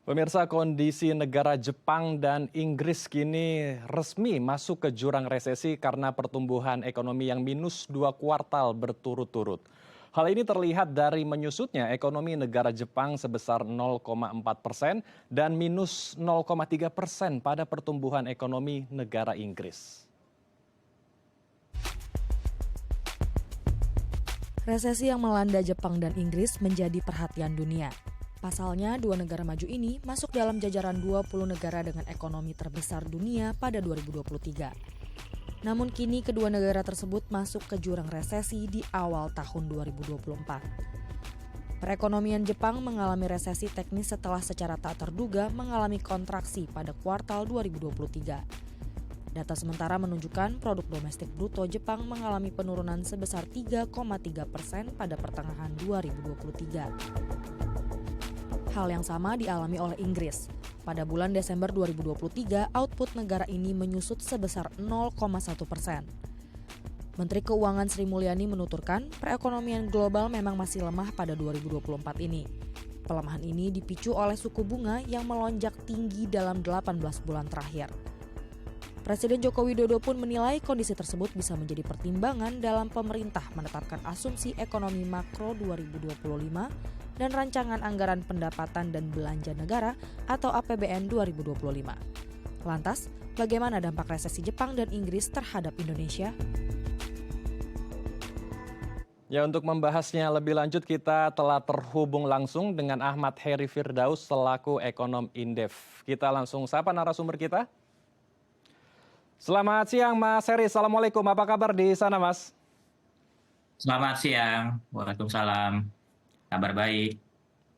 Pemirsa, kondisi negara Jepang dan Inggris kini resmi masuk ke jurang resesi karena pertumbuhan ekonomi yang minus 2 kuartal berturut-turut. Hal ini terlihat dari menyusutnya ekonomi negara Jepang sebesar 0,4% dan minus 0,3% pada pertumbuhan ekonomi negara Inggris. Resesi yang melanda Jepang dan Inggris menjadi perhatian dunia. Pasalnya, dua negara maju ini masuk dalam jajaran 20 negara dengan ekonomi terbesar dunia pada 2023. Namun kini kedua negara tersebut masuk ke jurang resesi di awal tahun 2024. Perekonomian Jepang mengalami resesi teknis setelah secara tak terduga mengalami kontraksi pada kuartal 2023. Data sementara menunjukkan produk domestik bruto Jepang mengalami penurunan sebesar 3,3% pada pertengahan 2023. Hal yang sama dialami oleh Inggris. Pada bulan Desember 2023, output negara ini menyusut sebesar 0,1%. Menteri Keuangan Sri Mulyani menuturkan, perekonomian global memang masih lemah pada 2024 ini. Pelemahan ini dipicu oleh suku bunga yang melonjak tinggi dalam 18 bulan terakhir. Presiden Joko Widodo pun menilai kondisi tersebut bisa menjadi pertimbangan dalam pemerintah menetapkan asumsi ekonomi makro 2025 dan rancangan anggaran pendapatan dan belanja negara atau APBN 2025. Lantas, bagaimana dampak resesi Jepang dan Inggris terhadap Indonesia? Ya, untuk membahasnya lebih lanjut kita telah terhubung langsung dengan Ahmad Heri Firdaus selaku ekonom Indef. Kita langsung sapa narasumber kita. Selamat siang Mas Heri, Assalamualaikum. Apa kabar di sana Mas? Selamat siang, Waalaikumsalam. Kabar baik.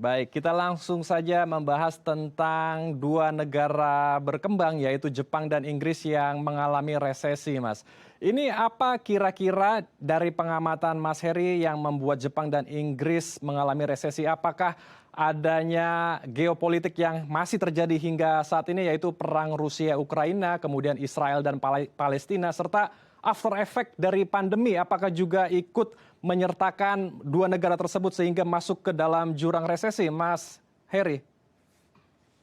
Baik, kita langsung saja membahas tentang dua negara berkembang yaitu Jepang dan Inggris yang mengalami resesi, Mas. Ini apa kira-kira dari pengamatan Mas Heri yang membuat Jepang dan Inggris mengalami resesi? Apakah adanya geopolitik yang masih terjadi hingga saat ini yaitu perang Rusia-Ukraina, kemudian Israel dan Palestina, serta after effect dari pandemi apakah juga ikut menyertakan dua negara tersebut sehingga masuk ke dalam jurang resesi, Mas Heri?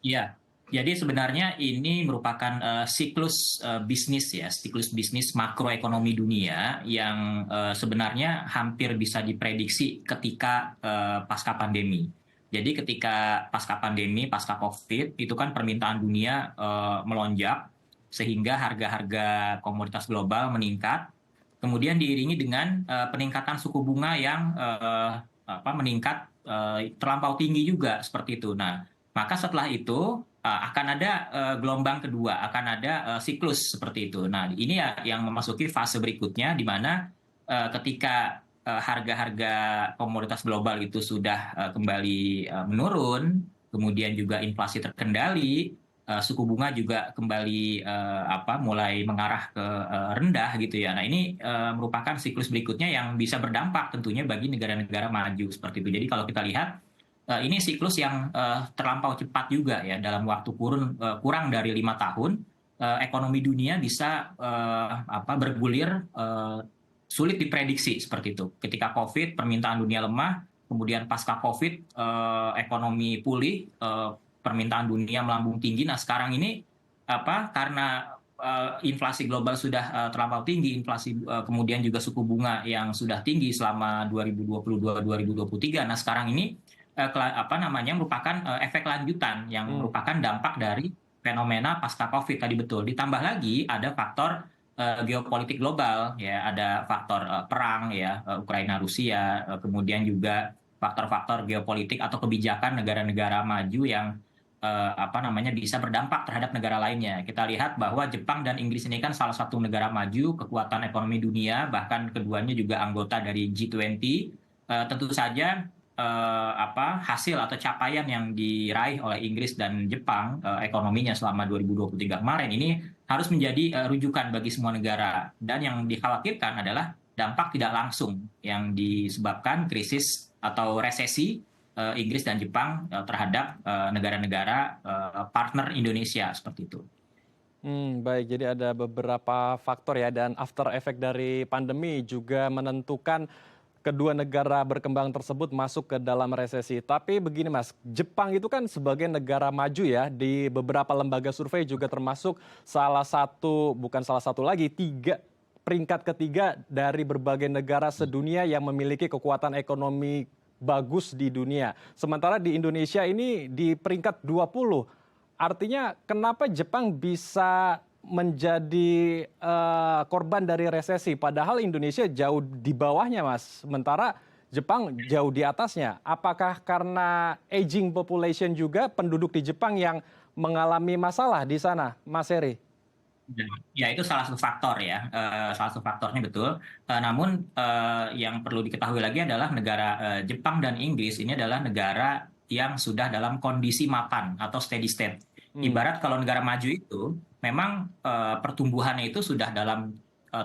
Iya, jadi sebenarnya ini merupakan siklus bisnis ya, siklus bisnis makroekonomi dunia yang sebenarnya hampir bisa diprediksi ketika pasca pandemi. Jadi ketika pasca pandemi, pasca COVID, itu kan permintaan dunia melonjak sehingga harga-harga komoditas global meningkat. Kemudian diiringi dengan peningkatan suku bunga yang meningkat terlampau tinggi juga seperti itu. Nah, maka setelah itu akan ada gelombang kedua, akan ada siklus seperti itu. Nah, ini ya yang memasuki fase berikutnya di mana ketika harga-harga komoditas global itu sudah kembali menurun, kemudian juga inflasi terkendali, suku bunga juga kembali mulai mengarah ke rendah gitu ya. Nah ini merupakan siklus berikutnya yang bisa berdampak tentunya bagi negara-negara maju seperti itu. Jadi kalau kita lihat ini siklus yang terlampau cepat juga ya, dalam waktu kurang dari 5 tahun ekonomi dunia bisa bergulir, sulit diprediksi seperti itu. Ketika COVID permintaan dunia lemah, kemudian pasca COVID ekonomi pulih, permintaan dunia melambung tinggi. Nah sekarang ini karena inflasi global sudah terlampau tinggi, inflasi kemudian juga suku bunga yang sudah tinggi selama 2022-2023. Nah sekarang ini merupakan efek lanjutan yang merupakan dampak dari fenomena pasca COVID tadi betul. Ditambah lagi ada faktor geopolitik global ya, ada faktor perang ya, Ukraina Rusia, kemudian juga faktor-faktor geopolitik atau kebijakan negara-negara maju yang bisa berdampak terhadap negara lainnya. Kita lihat bahwa Jepang dan Inggris ini kan salah satu negara maju, kekuatan ekonomi dunia, bahkan keduanya juga anggota dari G20. Tentu saja hasil atau capaian yang diraih oleh Inggris dan Jepang ekonominya selama 2023 kemarin ini harus menjadi rujukan bagi semua negara. Dan yang dikhawatirkan adalah dampak tidak langsung yang disebabkan krisis atau resesi Inggris dan Jepang terhadap negara-negara partner Indonesia seperti itu. Baik, jadi ada beberapa faktor ya, dan after effect dari pandemi juga menentukan kedua negara berkembang tersebut masuk ke dalam resesi. Tapi begini Mas, Jepang itu kan sebagai negara maju ya, di beberapa lembaga survei juga termasuk salah satu, bukan salah satu lagi, peringkat ketiga dari berbagai negara sedunia yang memiliki kekuatan ekonomi bagus di dunia. Sementara di Indonesia ini di peringkat 20. Artinya kenapa Jepang bisa menjadi korban dari resesi, padahal Indonesia jauh di bawahnya, Mas. Sementara Jepang jauh di atasnya. Apakah karena aging population juga penduduk di Jepang yang mengalami masalah di sana, Mas Heri? Ya, itu salah satu faktor ya, salah satu faktornya betul. Namun yang perlu diketahui lagi adalah negara Jepang dan Inggris ini adalah negara yang sudah dalam kondisi mapan atau steady state. Ibarat kalau negara maju itu memang pertumbuhannya itu sudah dalam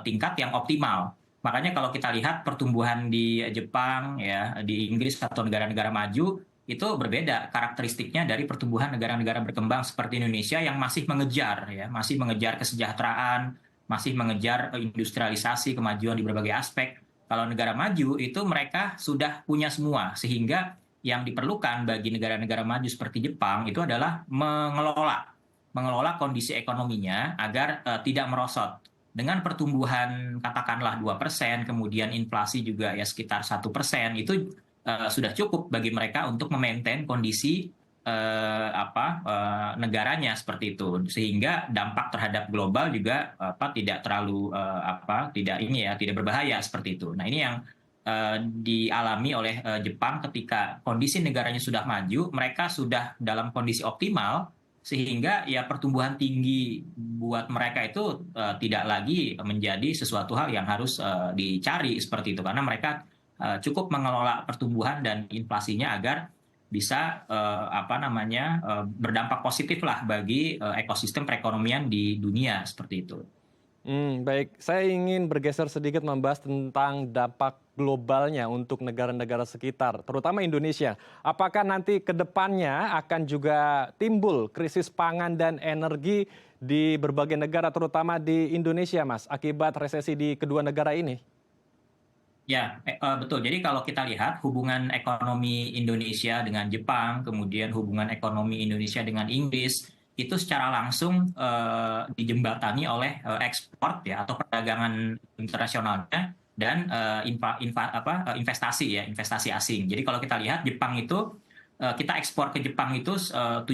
tingkat yang optimal. Makanya kalau kita lihat pertumbuhan di Jepang ya, di Inggris atau negara-negara maju itu berbeda karakteristiknya dari pertumbuhan negara-negara berkembang seperti Indonesia yang masih mengejar ya, masih mengejar kesejahteraan, masih mengejar industrialisasi, kemajuan di berbagai aspek. Kalau negara maju itu mereka sudah punya semua, sehingga yang diperlukan bagi negara-negara maju seperti Jepang itu adalah mengelola kondisi ekonominya agar tidak merosot. Dengan pertumbuhan katakanlah 2%, kemudian inflasi juga ya sekitar 1%, itu sudah cukup bagi mereka untuk memaintain kondisi negaranya seperti itu, sehingga dampak terhadap global juga tidak terlalu tidak berbahaya seperti itu. Nah, ini yang dialami oleh Jepang ketika kondisi negaranya sudah maju, mereka sudah dalam kondisi optimal, sehingga ya pertumbuhan tinggi buat mereka itu tidak lagi menjadi sesuatu hal yang harus dicari seperti itu, karena mereka cukup mengelola pertumbuhan dan inflasinya agar bisa berdampak positif lah bagi ekosistem perekonomian di dunia seperti itu. Baik, saya ingin bergeser sedikit membahas tentang dampak globalnya untuk negara-negara sekitar, terutama Indonesia. Apakah nanti ke depannya akan juga timbul krisis pangan dan energi di berbagai negara, terutama di Indonesia, Mas, akibat resesi di kedua negara ini? Ya, betul. Jadi kalau kita lihat hubungan ekonomi Indonesia dengan Jepang, kemudian hubungan ekonomi Indonesia dengan Inggris, itu secara langsung dijembatani oleh ekspor ya atau perdagangan internasionalnya dan investasi asing. Jadi kalau kita lihat Jepang itu kita ekspor ke Jepang itu 7%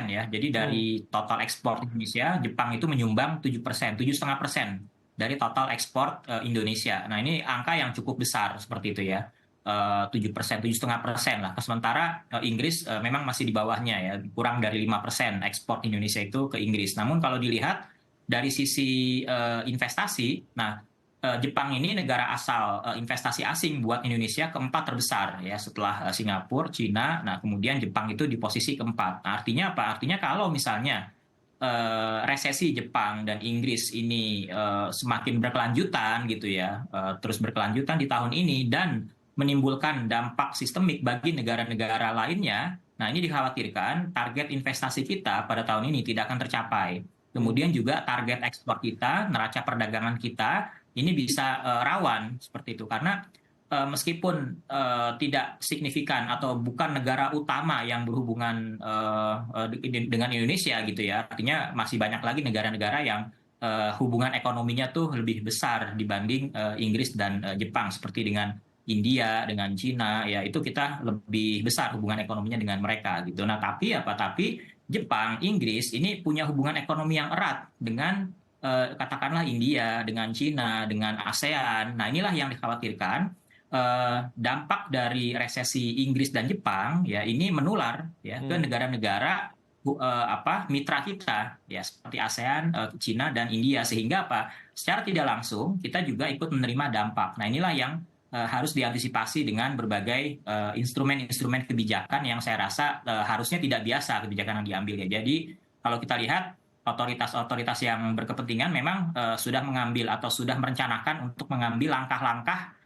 ya. Jadi dari total ekspor Indonesia, Jepang itu menyumbang 7%, 7,5% dari total ekspor Indonesia. Nah, ini angka yang cukup besar seperti itu ya, 7%, 7,5% lah. Sementara Inggris memang masih di bawahnya ya, kurang dari 5% ekspor Indonesia itu ke Inggris. Namun kalau dilihat dari sisi investasi, nah Jepang ini negara asal investasi asing buat Indonesia keempat terbesar ya, setelah Singapura, Cina. Nah, kemudian Jepang itu di posisi keempat. Nah, artinya apa? Artinya kalau misalnya resesi Jepang dan Inggris ini semakin berkelanjutan gitu ya, terus berkelanjutan di tahun ini dan menimbulkan dampak sistemik bagi negara-negara lainnya, nah ini dikhawatirkan target investasi kita pada tahun ini tidak akan tercapai. Kemudian juga target ekspor kita, neraca perdagangan kita ini bisa rawan seperti itu, karena meskipun tidak signifikan atau bukan negara utama yang berhubungan dengan Indonesia gitu ya, artinya masih banyak lagi negara-negara yang hubungan ekonominya tuh lebih besar dibanding Inggris dan Jepang, seperti dengan India, dengan Cina, ya itu kita lebih besar hubungan ekonominya dengan mereka gitu. Nah, tapi Jepang, Inggris ini punya hubungan ekonomi yang erat dengan katakanlah India, dengan Cina, dengan ASEAN. Nah, inilah yang dikhawatirkan dampak dari resesi Inggris dan Jepang ya ini menular ya ke negara-negara mitra kita ya seperti ASEAN, Cina dan India, sehingga secara tidak langsung kita juga ikut menerima dampak. Nah, inilah yang harus diantisipasi dengan berbagai instrumen-instrumen kebijakan yang saya rasa harusnya tidak biasa kebijakan yang diambil ya. Jadi kalau kita lihat otoritas-otoritas yang berkepentingan memang sudah mengambil atau sudah merencanakan untuk mengambil langkah-langkah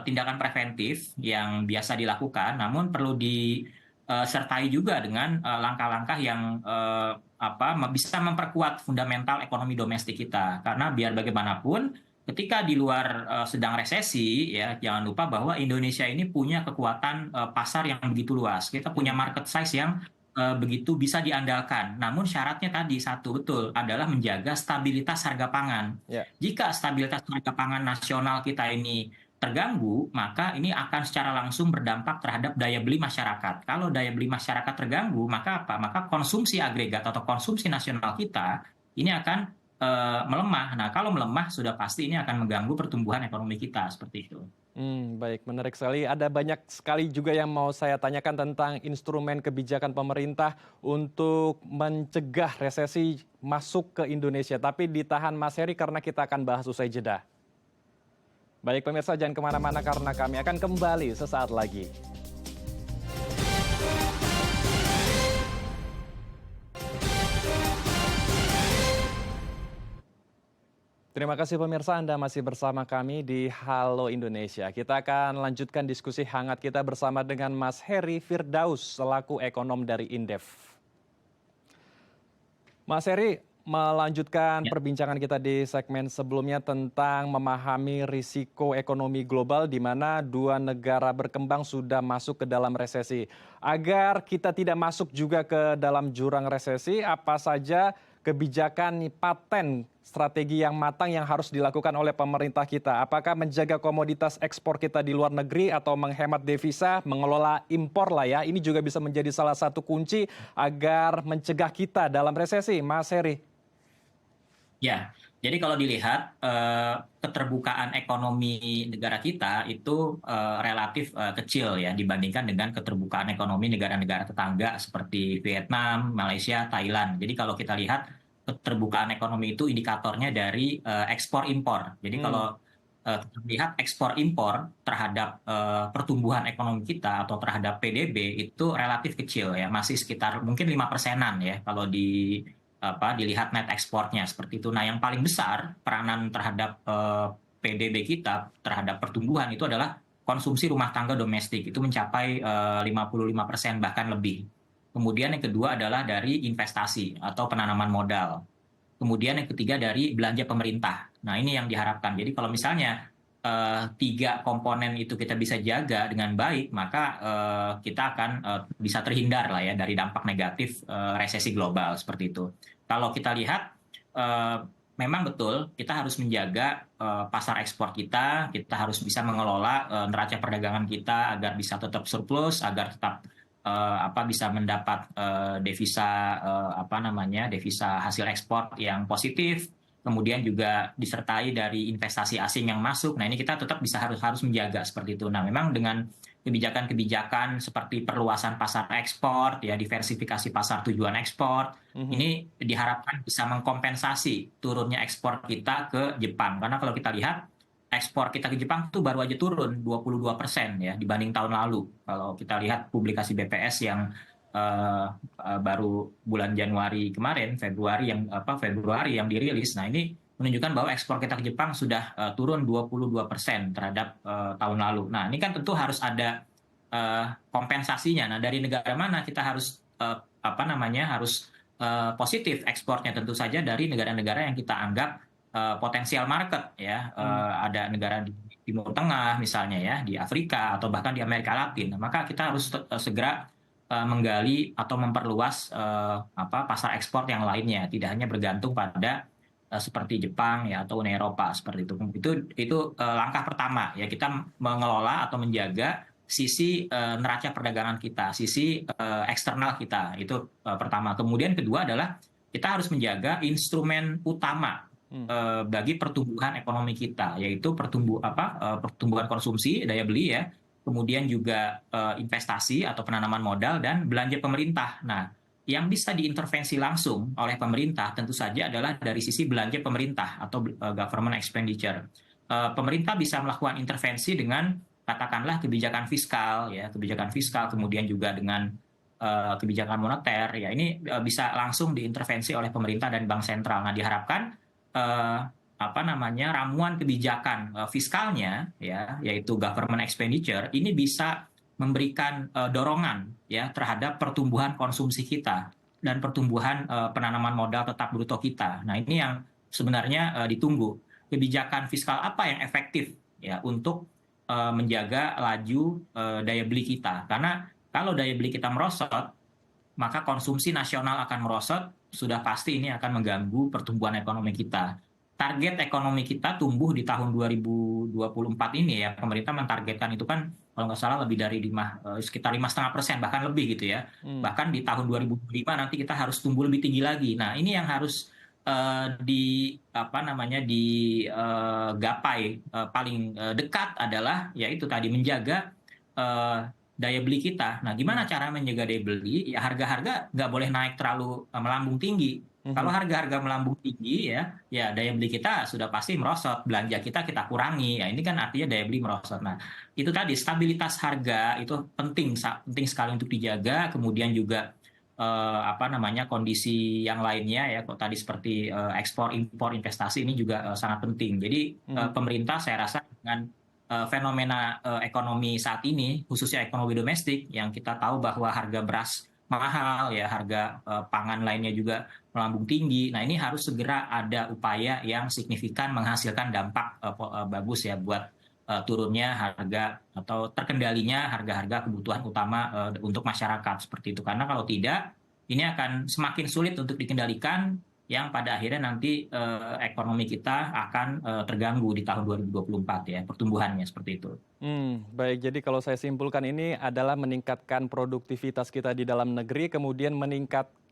tindakan preventif yang biasa dilakukan, namun perlu disertai juga dengan langkah-langkah yang bisa memperkuat fundamental ekonomi domestik kita. Karena biar bagaimanapun ketika di luar sedang resesi, ya jangan lupa bahwa Indonesia ini punya kekuatan pasar yang begitu luas. Kita punya market size yang begitu bisa diandalkan. Namun syaratnya tadi satu betul adalah menjaga stabilitas harga pangan. Ya. Jika stabilitas harga pangan nasional kita ini terganggu, maka ini akan secara langsung berdampak terhadap daya beli masyarakat. Kalau daya beli masyarakat terganggu, maka apa? Maka konsumsi agregat atau konsumsi nasional kita ini akan melemah. Nah, kalau melemah sudah pasti ini akan mengganggu pertumbuhan ekonomi kita seperti itu. Baik, menarik sekali. Ada banyak sekali juga yang mau saya tanyakan tentang instrumen kebijakan pemerintah untuk mencegah resesi masuk ke Indonesia. Tapi ditahan Mas Heri karena kita akan bahas usai jeda. Baik pemirsa, jangan kemana-mana karena kami akan kembali sesaat lagi. Terima kasih pemirsa, Anda masih bersama kami di Halo Indonesia. Kita akan lanjutkan diskusi hangat kita bersama dengan Mas Heri Firdaus selaku ekonom dari Indef. Mas Heri, melanjutkan perbincangan kita di segmen sebelumnya tentang memahami risiko ekonomi global di mana dua negara berkembang sudah masuk ke dalam resesi. Agar kita tidak masuk juga ke dalam jurang resesi, apa saja kebijakan paten strategi yang matang yang harus dilakukan oleh pemerintah kita? Apakah menjaga komoditas ekspor kita di luar negeri atau menghemat devisa, mengelola impor lah ya. Ini juga bisa menjadi salah satu kunci agar mencegah kita dalam resesi, Mas Heri. Ya, jadi kalau dilihat keterbukaan ekonomi negara kita itu relatif kecil ya dibandingkan dengan keterbukaan ekonomi negara-negara tetangga seperti Vietnam, Malaysia, Thailand. Jadi kalau kita lihat keterbukaan ekonomi itu indikatornya dari ekspor impor. Jadi kalau kita lihat ekspor impor terhadap pertumbuhan ekonomi kita atau terhadap PDB itu relatif kecil ya, masih sekitar mungkin 5%-an ya kalau dilihat net ekspornya seperti itu. Nah, yang paling besar peranan terhadap PDB kita terhadap pertumbuhan itu adalah konsumsi rumah tangga domestik, itu mencapai 55% bahkan lebih. Kemudian yang kedua adalah dari investasi atau penanaman modal. Kemudian yang ketiga dari belanja pemerintah. Nah, ini yang diharapkan. Jadi kalau misalnya tiga komponen itu kita bisa jaga dengan baik, maka kita akan bisa terhindar lah ya dari dampak negatif resesi global seperti itu. Kalau kita lihat, memang betul kita harus menjaga pasar ekspor kita harus bisa mengelola neraca perdagangan kita agar bisa tetap surplus, agar tetap bisa mendapat devisa devisa hasil ekspor yang positif. Kemudian juga disertai dari investasi asing yang masuk. Nah, ini kita tetap bisa harus menjaga seperti itu. Nah, memang dengan kebijakan-kebijakan seperti perluasan pasar ekspor, ya diversifikasi pasar tujuan ekspor, ini diharapkan bisa mengkompensasi turunnya ekspor kita ke Jepang. Karena kalau kita lihat ekspor kita ke Jepang itu baru aja turun 22% ya dibanding tahun lalu. Kalau kita lihat publikasi BPS yang baru bulan Januari kemarin, Februari yang dirilis. Nah, ini menunjukkan bahwa ekspor kita ke Jepang sudah turun 22% terhadap tahun lalu. Nah, ini kan tentu harus ada kompensasinya. Nah, dari negara mana kita harus harus positif ekspornya? Tentu saja dari negara-negara yang kita anggap potensial market ya. Ada negara di Timur Tengah misalnya ya, di Afrika atau bahkan di Amerika Latin. Maka kita harus segera menggali atau memperluas pasar ekspor yang lainnya, tidak hanya bergantung pada seperti Jepang ya atau Uni Eropa seperti itu. Itu langkah pertama ya, kita mengelola atau menjaga sisi neraca perdagangan kita, sisi eksternal kita, itu pertama. Kemudian kedua adalah kita harus menjaga instrumen utama bagi pertumbuhan ekonomi kita, yaitu pertumbuhan konsumsi, daya beli ya. Kemudian juga investasi atau penanaman modal dan belanja pemerintah. Nah, yang bisa diintervensi langsung oleh pemerintah tentu saja adalah dari sisi belanja pemerintah atau government expenditure. Pemerintah bisa melakukan intervensi dengan katakanlah kebijakan fiskal, kemudian juga dengan kebijakan moneter. Ya, ini bisa langsung diintervensi oleh pemerintah dan bank sentral. Nah, diharapkan ramuan kebijakan fiskalnya ya, yaitu government expenditure, ini bisa memberikan dorongan ya terhadap pertumbuhan konsumsi kita dan pertumbuhan penanaman modal tetap bruto kita. Nah, ini yang sebenarnya ditunggu. kebijakan fiskal apa yang efektif ya untuk menjaga laju daya beli kita. Karena kalau daya beli kita merosot, maka konsumsi nasional akan merosot, sudah pasti ini akan mengganggu pertumbuhan ekonomi kita. Target ekonomi kita tumbuh di tahun 2024 ini ya, pemerintah mentargetkan itu kan kalau nggak salah lebih dari sekitar 5,5%, bahkan lebih gitu ya. Bahkan di tahun 2025 nanti kita harus tumbuh lebih tinggi lagi. Nah, ini yang harus digapai paling dekat adalah yaitu tadi menjaga daya beli kita. Nah, gimana cara menjaga daya beli? Ya harga-harga nggak boleh naik terlalu melambung tinggi. Kalau harga-harga melambung tinggi ya daya beli kita sudah pasti merosot, belanja kita kurangi. Ya ini kan artinya daya beli merosot. Nah, itu tadi stabilitas harga itu penting sekali untuk dijaga. Kemudian juga kondisi yang lainnya ya, kok tadi seperti ekspor, impor, investasi ini juga sangat penting. Jadi pemerintah saya rasa dengan fenomena ekonomi saat ini, khususnya ekonomi domestik, yang kita tahu bahwa harga beras mahal, ya harga pangan lainnya juga melambung tinggi. Nah, ini harus segera ada upaya yang signifikan menghasilkan dampak bagus ya buat turunnya harga atau terkendalinya harga-harga kebutuhan utama untuk masyarakat seperti itu. Karena kalau tidak, ini akan semakin sulit untuk dikendalikan, yang pada akhirnya nanti ekonomi kita akan terganggu di tahun 2024 ya, pertumbuhannya seperti itu. Baik, jadi kalau saya simpulkan ini adalah meningkatkan produktivitas kita di dalam negeri, kemudian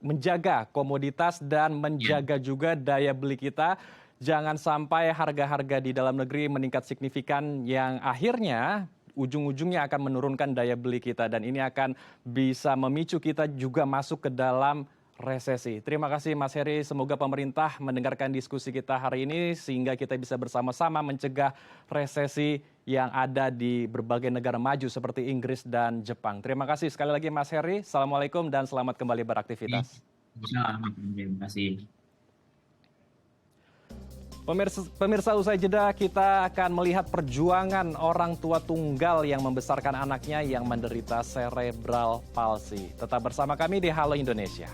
menjaga komoditas dan menjaga juga daya beli kita. Jangan sampai harga-harga di dalam negeri meningkat signifikan yang akhirnya ujung-ujungnya akan menurunkan daya beli kita, dan ini akan bisa memicu kita juga masuk ke dalam resesi. Terima kasih Mas Heri, semoga pemerintah mendengarkan diskusi kita hari ini sehingga kita bisa bersama-sama mencegah resesi yang ada di berbagai negara maju seperti Inggris dan Jepang. Terima kasih sekali lagi Mas Heri, Assalamualaikum dan selamat kembali beraktivitas. Terima kasih. Pemirsa, usai jeda kita akan melihat perjuangan orang tua tunggal yang membesarkan anaknya yang menderita cerebral palsy. Tetap bersama kami di Halo Indonesia.